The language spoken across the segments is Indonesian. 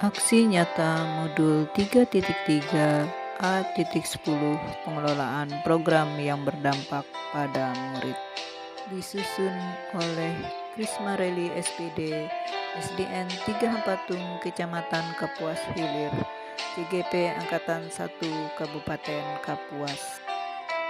Aksi nyata modul 3.3 A.10 pengelolaan program yang berdampak pada murid disusun oleh Krismareli SPD SDN 3 Hampatung Kecamatan Kapuas Hilir CGP Angkatan 1 Kabupaten Kapuas.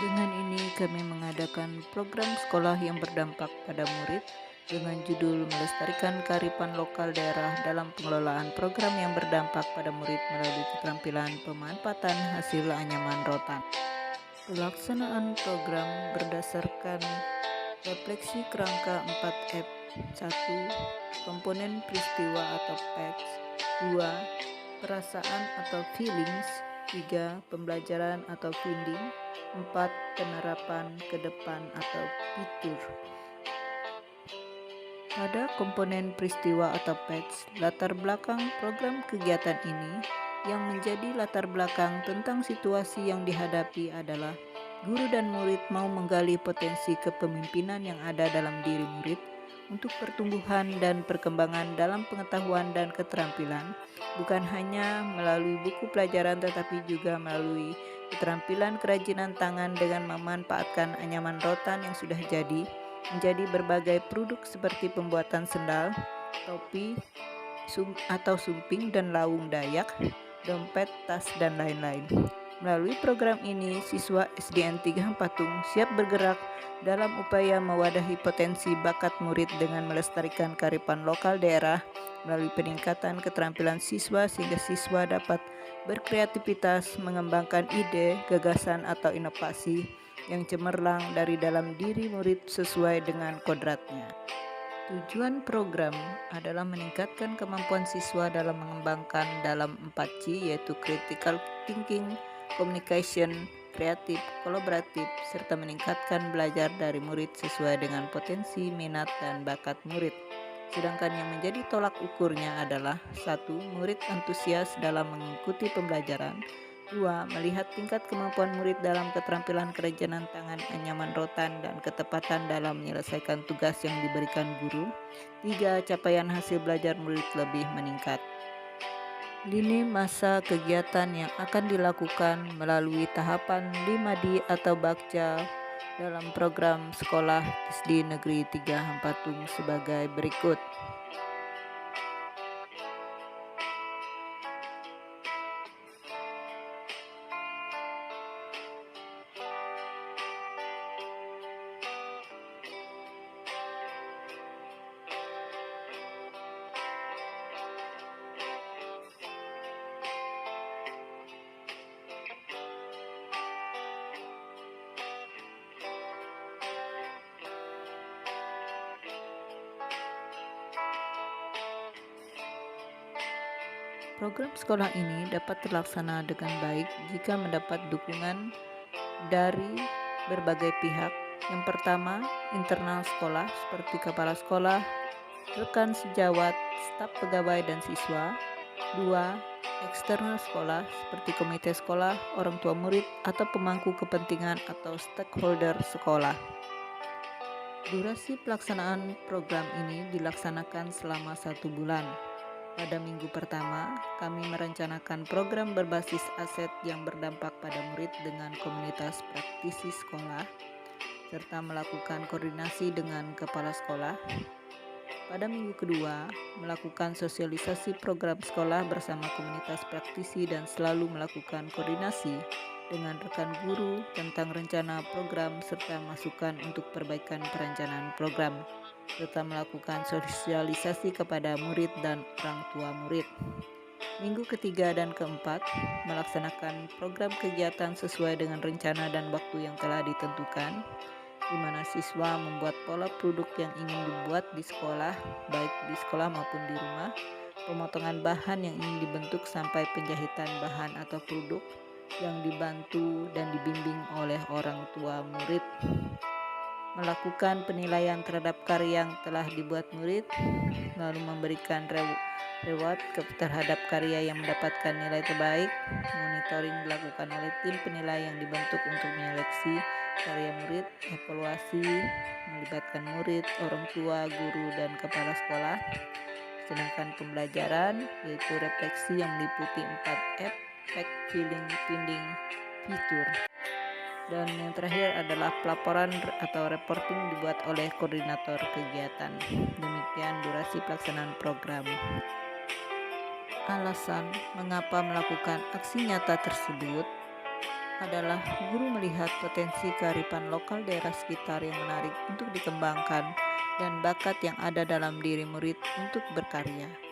Dengan ini kami mengadakan program sekolah yang berdampak pada murid dengan judul melestarikan kearifan lokal daerah dalam pengelolaan program yang berdampak pada murid melalui keterampilan pemanfaatan hasil anyaman rotan. Pelaksanaan program berdasarkan refleksi kerangka 4F. 1. Komponen peristiwa atau facts. 2. Perasaan atau feelings. 3. Pembelajaran atau finding. 4. Penerapan ke depan atau fitur. Pada komponen peristiwa atau facts, latar belakang program kegiatan ini yang menjadi latar belakang tentang situasi yang dihadapi adalah guru dan murid mau menggali potensi kepemimpinan yang ada dalam diri murid untuk pertumbuhan dan perkembangan dalam pengetahuan dan keterampilan, bukan hanya melalui buku pelajaran tetapi juga melalui keterampilan kerajinan tangan dengan memanfaatkan anyaman rotan yang sudah jadi menjadi berbagai produk seperti pembuatan sendal, topi, atau sumping dan lawung Dayak, dompet, tas, dan lain-lain. Melalui program ini, siswa SDN 3 Hampatung siap bergerak dalam upaya mewadahi potensi bakat murid dengan melestarikan kearifan lokal daerah melalui peningkatan keterampilan siswa sehingga siswa dapat berkreativitas, mengembangkan ide, gagasan, atau inovasi yang cemerlang dari dalam diri murid sesuai dengan kodratnya. Tujuan program adalah meningkatkan kemampuan siswa dalam mengembangkan dalam 4C yaitu critical thinking, communication, kreatif, kolaboratif, serta meningkatkan belajar dari murid sesuai dengan potensi, minat, dan bakat murid. Sedangkan yang menjadi tolak ukurnya adalah 1. Murid antusias dalam mengikuti pembelajaran. 2. Melihat tingkat kemampuan murid dalam keterampilan kerajinan tangan anyaman rotan dan ketepatan dalam menyelesaikan tugas yang diberikan guru. 3. Capaian hasil belajar murid lebih meningkat. Lini masa kegiatan yang akan dilakukan melalui tahapan 5D atau Bakca dalam program sekolah SD Negeri 3 Hampatung sebagai berikut. Program sekolah ini dapat terlaksana dengan baik jika mendapat dukungan dari berbagai pihak. Yang pertama, internal sekolah seperti kepala sekolah, rekan sejawat, staf pegawai dan siswa. 2. Eksternal sekolah seperti komite sekolah, orang tua murid, atau pemangku kepentingan atau stakeholder sekolah. Durasi pelaksanaan program ini dilaksanakan selama 1 bulan. Pada minggu pertama, kami merencanakan program berbasis aset yang berdampak pada murid dengan komunitas praktisi sekolah, serta melakukan koordinasi dengan kepala sekolah. Pada minggu kedua, melakukan sosialisasi program sekolah bersama komunitas praktisi dan selalu melakukan koordinasi dengan rekan guru tentang rencana program serta masukan untuk perbaikan perencanaan program, serta melakukan sosialisasi kepada murid dan orang tua murid. Minggu ketiga dan keempat, melaksanakan program kegiatan sesuai dengan rencana dan waktu yang telah ditentukan, di mana siswa membuat pola produk yang ingin dibuat di sekolah, baik di sekolah maupun di rumah, pemotongan bahan yang ingin dibentuk sampai penjahitan bahan atau produk yang dibantu dan dibimbing oleh orang tua murid. Melakukan penilaian terhadap karya yang telah dibuat murid, lalu memberikan reward terhadap karya yang mendapatkan nilai terbaik. Monitoring dilakukan oleh tim penilai yang dibentuk untuk menyeleksi karya murid. Evaluasi melibatkan murid, orang tua, guru, dan kepala sekolah. Sedangkan pembelajaran yaitu refleksi yang meliputi 4F, fact, feeling, finding, fitur. Dan yang terakhir adalah pelaporan atau reporting dibuat oleh koordinator kegiatan. Demikian durasi pelaksanaan program. Alasan mengapa melakukan aksi nyata tersebut adalah guru melihat potensi kearifan lokal daerah sekitar yang menarik untuk dikembangkan dan bakat yang ada dalam diri murid untuk berkarya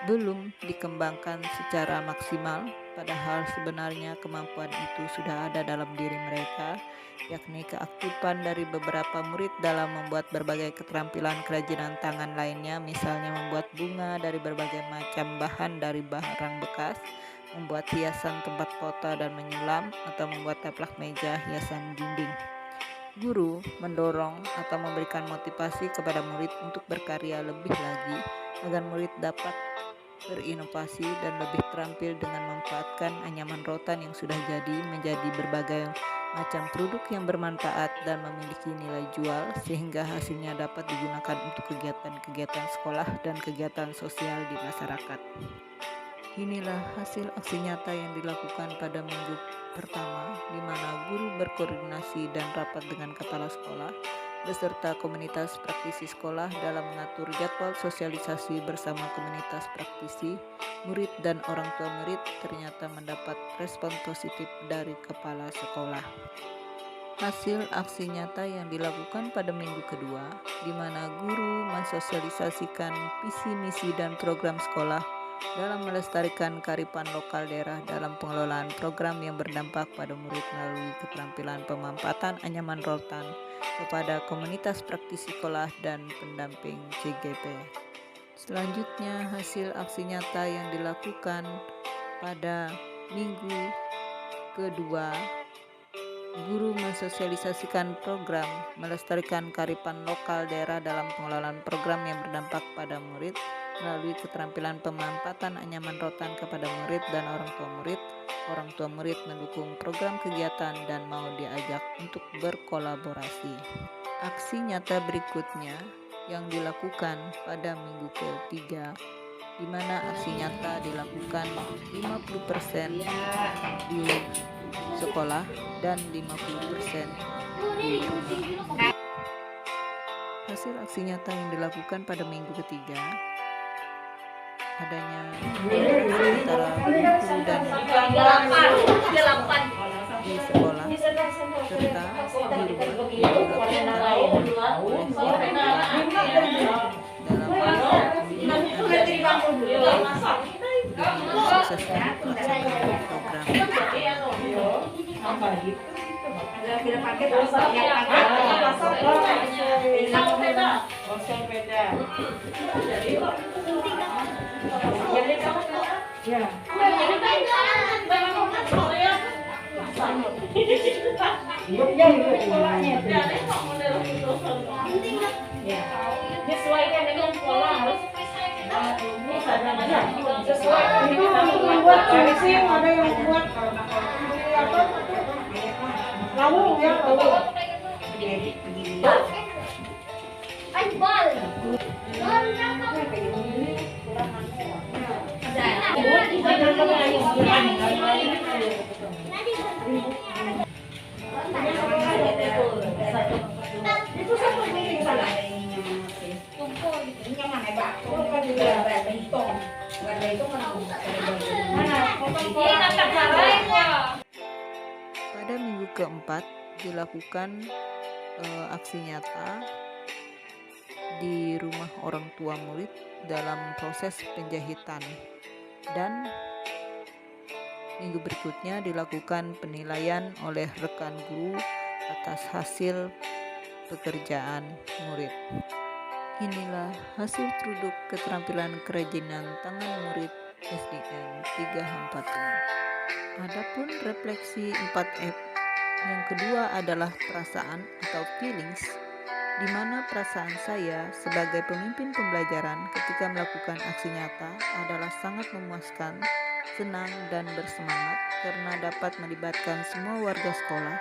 belum dikembangkan secara maksimal, padahal sebenarnya kemampuan itu sudah ada dalam diri mereka, yakni keaktifan dari beberapa murid dalam membuat berbagai keterampilan kerajinan tangan lainnya, misalnya membuat bunga dari berbagai macam bahan dari barang bekas, membuat hiasan tempat foto dan menyulam, atau membuat taplak meja hiasan dinding. Guru mendorong atau memberikan motivasi kepada murid untuk berkarya lebih lagi agar murid dapat berinovasi dan lebih terampil dengan memanfaatkan anyaman rotan yang sudah jadi menjadi berbagai macam produk yang bermanfaat dan memiliki nilai jual sehingga hasilnya dapat digunakan untuk kegiatan-kegiatan sekolah dan kegiatan sosial di masyarakat. Inilah hasil aksi nyata yang dilakukan pada minggu pertama, di mana guru berkoordinasi dan rapat dengan kepala sekolah beserta komunitas praktisi sekolah dalam mengatur jadwal sosialisasi bersama komunitas praktisi, murid dan orang tua murid ternyata mendapat respon positif dari kepala sekolah. Hasil aksi nyata yang dilakukan pada minggu kedua, di mana guru mensosialisasikan visi misi dan program sekolah dalam melestarikan kearifan lokal daerah dalam pengelolaan program yang berdampak pada murid melalui keterampilan pemanfaatan anyaman rotan kepada komunitas praktisi sekolah dan pendamping CGP. Selanjutnya, hasil aksi nyata yang dilakukan pada minggu kedua, guru mensosialisasikan program melestarikan kearifan lokal daerah dalam pengelolaan program yang berdampak pada murid melalui keterampilan pemanfaatan anyaman rotan kepada murid dan orang tua murid. Orang tua murid mendukung program kegiatan dan mau diajak untuk berkolaborasi. Aksi nyata berikutnya yang dilakukan pada minggu ketiga, di mana aksi nyata dilakukan 50% di sekolah dan 50% di rumah. Hasil aksi nyata yang dilakukan pada minggu ketiga adanya antara guru dan di sekolah serta di rumah yang dilakukan dalam suksesnya pelaksanaan program. Menyesuaikan dengan pola harus sesuai dengan buat finishing, ada yang buat apa lalu ya lalu Pada minggu keempat dilakukan aksi nyata di rumah orang tua murid dalam proses penjahitan, dan minggu berikutnya dilakukan penilaian oleh rekan guru atas hasil pekerjaan murid. Inilah hasil produk keterampilan kerajinan tangan murid SDN 3 Hampatun. Adapun refleksi 4F yang kedua adalah perasaan atau feelings, di mana perasaan saya sebagai pemimpin pembelajaran ketika melakukan aksi nyata adalah sangat memuaskan, senang dan bersemangat karena dapat melibatkan semua warga sekolah.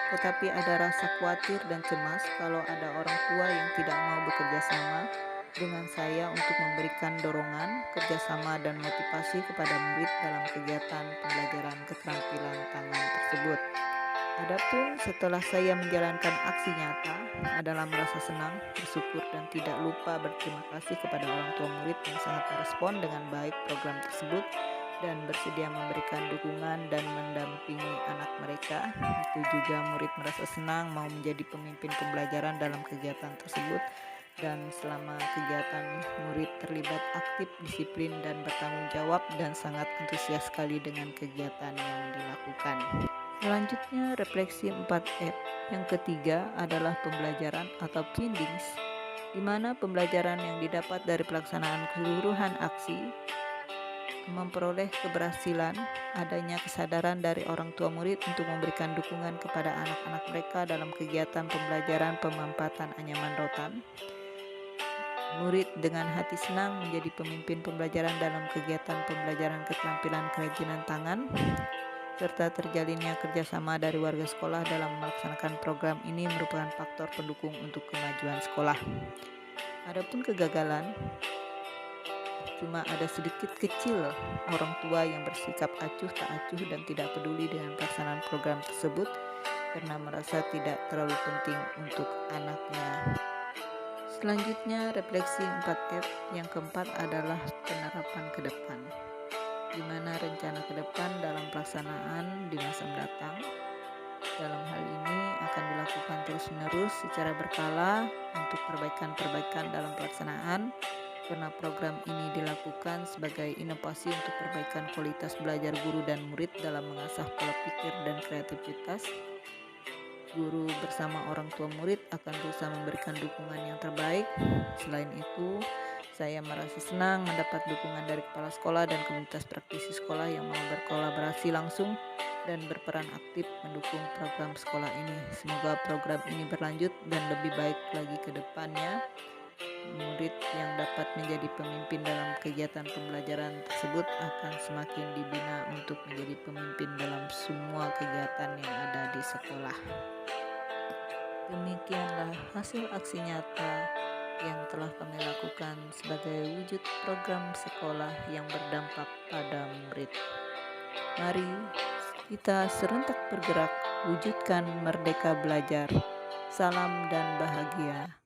Tetapi ada rasa khawatir dan cemas kalau ada orang tua yang tidak mau bekerja sama dengan saya untuk memberikan dorongan, kerjasama, dan motivasi kepada murid dalam kegiatan pembelajaran keterampilan tangan tersebut. Adapun setelah saya menjalankan aksi nyata adalah merasa senang, bersyukur, dan tidak lupa berterima kasih kepada orang tua murid yang sangat merespon dengan baik program tersebut dan bersedia memberikan dukungan dan mendampingi anak mereka. Itu juga murid merasa senang mau menjadi pemimpin pembelajaran dalam kegiatan tersebut, dan selama kegiatan murid terlibat aktif, disiplin, dan bertanggung jawab dan sangat antusias sekali dengan kegiatan yang dilakukan. Selanjutnya refleksi 4F. Yang ketiga adalah pembelajaran atau findings, di mana pembelajaran yang didapat dari pelaksanaan keseluruhan aksi memperoleh keberhasilan, adanya kesadaran dari orang tua murid untuk memberikan dukungan kepada anak-anak mereka dalam kegiatan pembelajaran pemampatan anyaman rotan. Murid dengan hati senang menjadi pemimpin pembelajaran dalam kegiatan pembelajaran keterampilan kerajinan tangan, serta terjalinnya kerjasama dari warga sekolah dalam melaksanakan program ini merupakan faktor pendukung untuk kemajuan sekolah. Adapun kegagalan, cuma ada sedikit kecil orang tua yang bersikap acuh tak acuh dan tidak peduli dengan pelaksanaan program tersebut karena merasa tidak terlalu penting untuk anaknya. Selanjutnya refleksi 4F. Yang keempat adalah penerapan ke depan, di mana rencana ke depan dalam pelaksanaan di masa mendatang. Dalam hal ini akan dilakukan terus-menerus secara berkala untuk perbaikan-perbaikan dalam pelaksanaan, karena program ini dilakukan sebagai inovasi untuk perbaikan kualitas belajar guru dan murid dalam mengasah pola pikir dan kreativitas. Guru bersama orang tua murid akan berusaha memberikan dukungan yang terbaik. Selain itu, saya merasa senang mendapat dukungan dari kepala sekolah dan komunitas praktisi sekolah yang mau berkolaborasi langsung dan berperan aktif mendukung program sekolah ini. Semoga program ini berlanjut dan lebih baik lagi ke depannya. Murid yang dapat menjadi pemimpin dalam kegiatan pembelajaran tersebut akan semakin dibina untuk menjadi pemimpin dalam semua kegiatan yang ada di sekolah. Demikianlah hasil aksi nyata yang telah kami lakukan sebagai wujud program sekolah yang berdampak pada murid. Mari kita serentak bergerak, wujudkan merdeka belajar. Salam dan bahagia.